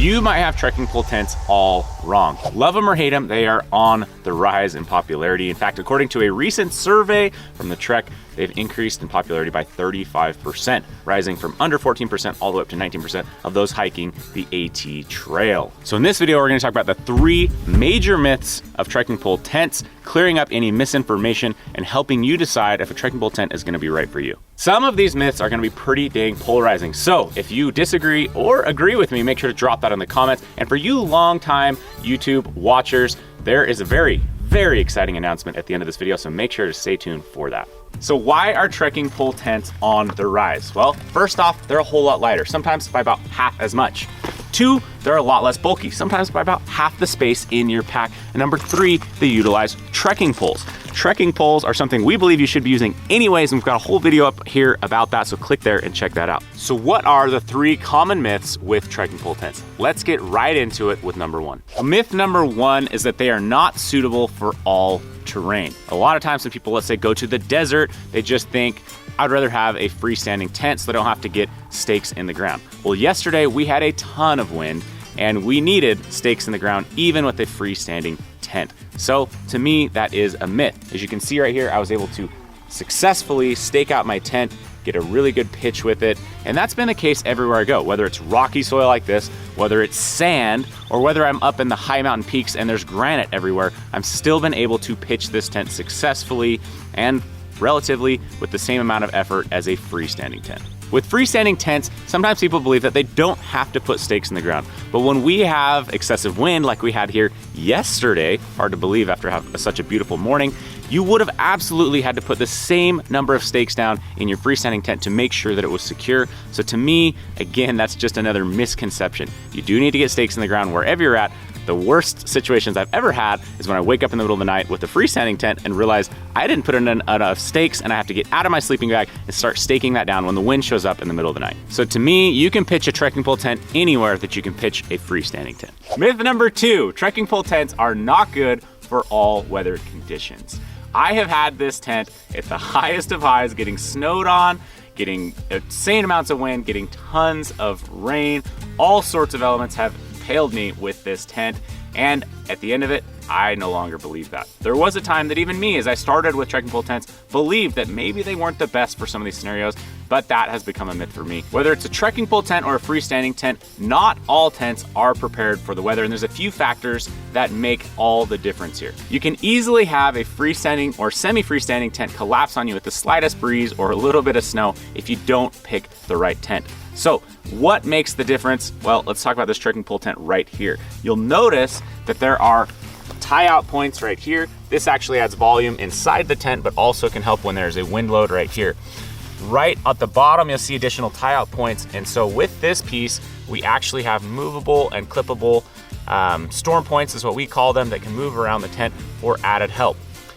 You might have trekking pole tents all wrong. Love them or hate them, they are on the rise in popularity. In fact, according to a recent survey from the Trek, they've increased in popularity by 35%, rising from under 14% all the way up to 19% of those hiking the AT Trail. So in this video, we're gonna talk about the 3 major myths of trekking pole tents, clearing up any misinformation, and helping you decide if a trekking pole tent is gonna be right for you. Some of these myths are gonna be pretty dang polarizing. So if you disagree or agree with me, make sure to drop that in the comments. And for you longtime YouTube watchers, there is a very exciting announcement at the end of this video, so make sure to stay tuned for that. So why are trekking pole tents on the rise? Well, first off, they're a whole lot lighter, sometimes by about half as much. 2, they're a lot less bulky, sometimes by about half the space in your pack. And number 3, they utilize trekking poles. Trekking poles are something we believe you should be using anyways, and we've got a whole video up here about that, so click there and check that out. So what are the 3 common myths with trekking pole tents? Let's get right into it with number 1. Myth number 1 is that they are not suitable for all terrain. A lot of times when people, let's say, go to the desert, they just think, I'd rather have a freestanding tent so they don't have to get stakes in the ground. Well, yesterday we had a ton of wind and we needed stakes in the ground even with a freestanding tent. So to me, that is a myth. As you can see right here, I was able to successfully stake out my tent, get a really good pitch with it. And that's been the case everywhere I go, whether it's rocky soil like this, whether it's sand, or whether I'm up in the high mountain peaks and there's granite everywhere, I'm still been able to pitch this tent successfully and relatively with the same amount of effort as a freestanding tent. With freestanding tents, sometimes people believe that they don't have to put stakes in the ground. But when we have excessive wind like we had here yesterday, hard to believe after such a beautiful morning, you would have absolutely had to put the same number of stakes down in your freestanding tent to make sure that it was secure. So to me, again, that's just another misconception. You do need to get stakes in the ground wherever you're at. The worst situations I've ever had is when I wake up in the middle of the night with a freestanding tent and realize I didn't put in enough stakes and I have to get out of my sleeping bag and start staking that down when the wind shows up in the middle of the night. So to me, you can pitch a trekking pole tent anywhere that you can pitch a freestanding tent. Myth number 2, trekking pole tents are not good for all weather conditions. I have had this tent at the highest of highs, getting snowed on, getting insane amounts of wind, getting tons of rain. All sorts of elements have failed me with this tent, and at the end of it, I no longer believe that. There was a time that even me, as I started with trekking pole tents, believed that maybe they weren't the best for some of these scenarios, but that has become a myth for me. Whether it's a trekking pole tent or a freestanding tent, not all tents are prepared for the weather, and there's a few factors that make all the difference here. You can easily have a freestanding or semi-freestanding tent collapse on you with the slightest breeze or a little bit of snow if you don't pick the right tent. So what makes the difference? Well, let's talk about this trekking pole tent right here. You'll notice that there are tie out points right here. This actually adds volume inside the tent, but also can help when there's a wind load right here. Right at the bottom, you'll see additional tie out points. And so with this piece, we actually have movable and clippable storm points is what we call them, that can move around the tent for added help.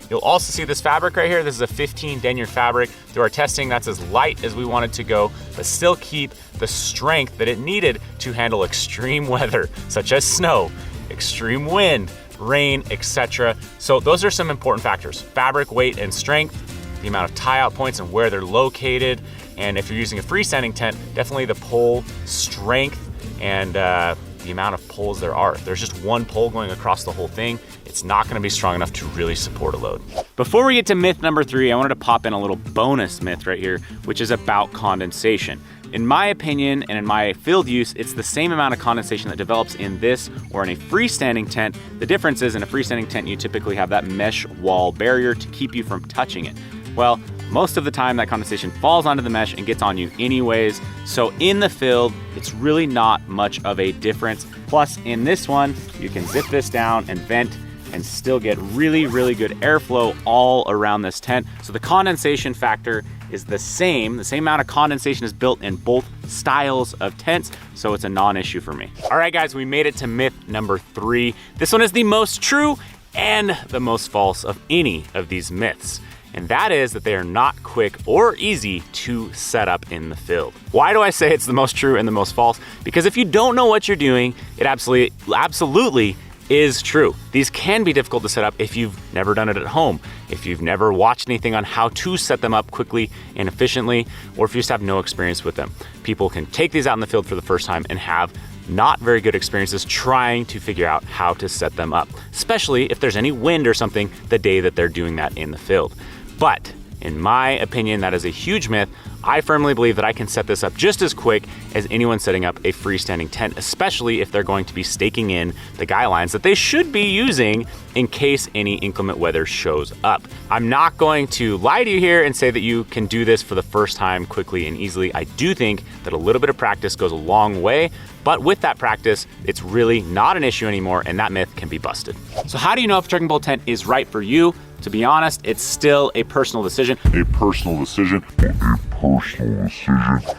You'll also see this fabric right here. This is a 15 denier fabric. Through our testing, that's as light as we wanted to go, but still keep the strength that it needed to handle extreme weather, such as snow, extreme wind, rain, etc. So those are some important factors: fabric, weight, and strength, the amount of tie-out points and where they're located. And if you're using a freestanding tent, definitely the pole strength and the amount of poles there are. If there's just one pole going across the whole thing, it's not gonna be strong enough to really support a load. Before we get to myth number 3, I wanted to pop in a little bonus myth right here, which is about condensation. In my opinion and in my field use, it's the same amount of condensation that develops in this or in a freestanding tent. The difference is in a freestanding tent, you typically have that mesh wall barrier to keep you from touching it. Well, most of the time that condensation falls onto the mesh and gets on you anyways. So in the field, it's really not much of a difference. Plus in this one, you can zip this down and vent and still get really good airflow all around this tent. So the condensation factor is the same amount of condensation is built in both styles of tents, so it's a non-issue for me. All right guys, we made it to myth number 3. This one is the most true and the most false of any of these myths. And that is that they are not quick or easy to set up in the field. Why do I say it's the most true and the most false? Because if you don't know what you're doing, it absolutely is true. These can be difficult to set up if you've never done it at home, if you've never watched anything on how to set them up quickly and efficiently, or if you just have no experience with them. People can take these out in the field for the first time and have not very good experiences trying to figure out how to set them up, especially if there's any wind or something the day that they're doing that in the field. But in my opinion, that is a huge myth. I firmly believe that I can set this up just as quick as anyone setting up a freestanding tent, especially if they're going to be staking in the guy lines that they should be using in case any inclement weather shows up. I'm not going to lie to you here and say that you can do this for the first time quickly and easily. I do think that a little bit of practice goes a long way, but with that practice, it's really not an issue anymore, and that myth can be busted. So how do you know if a trekking pole tent is right for you? To be honest, it's still a personal decision.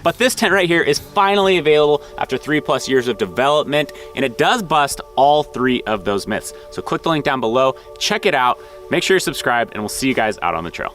But this tent right here is finally available after 3+ years of development, and it does bust all 3 of those myths. So click the link down below, check it out, make sure you're subscribed, and we'll see you guys out on the trail.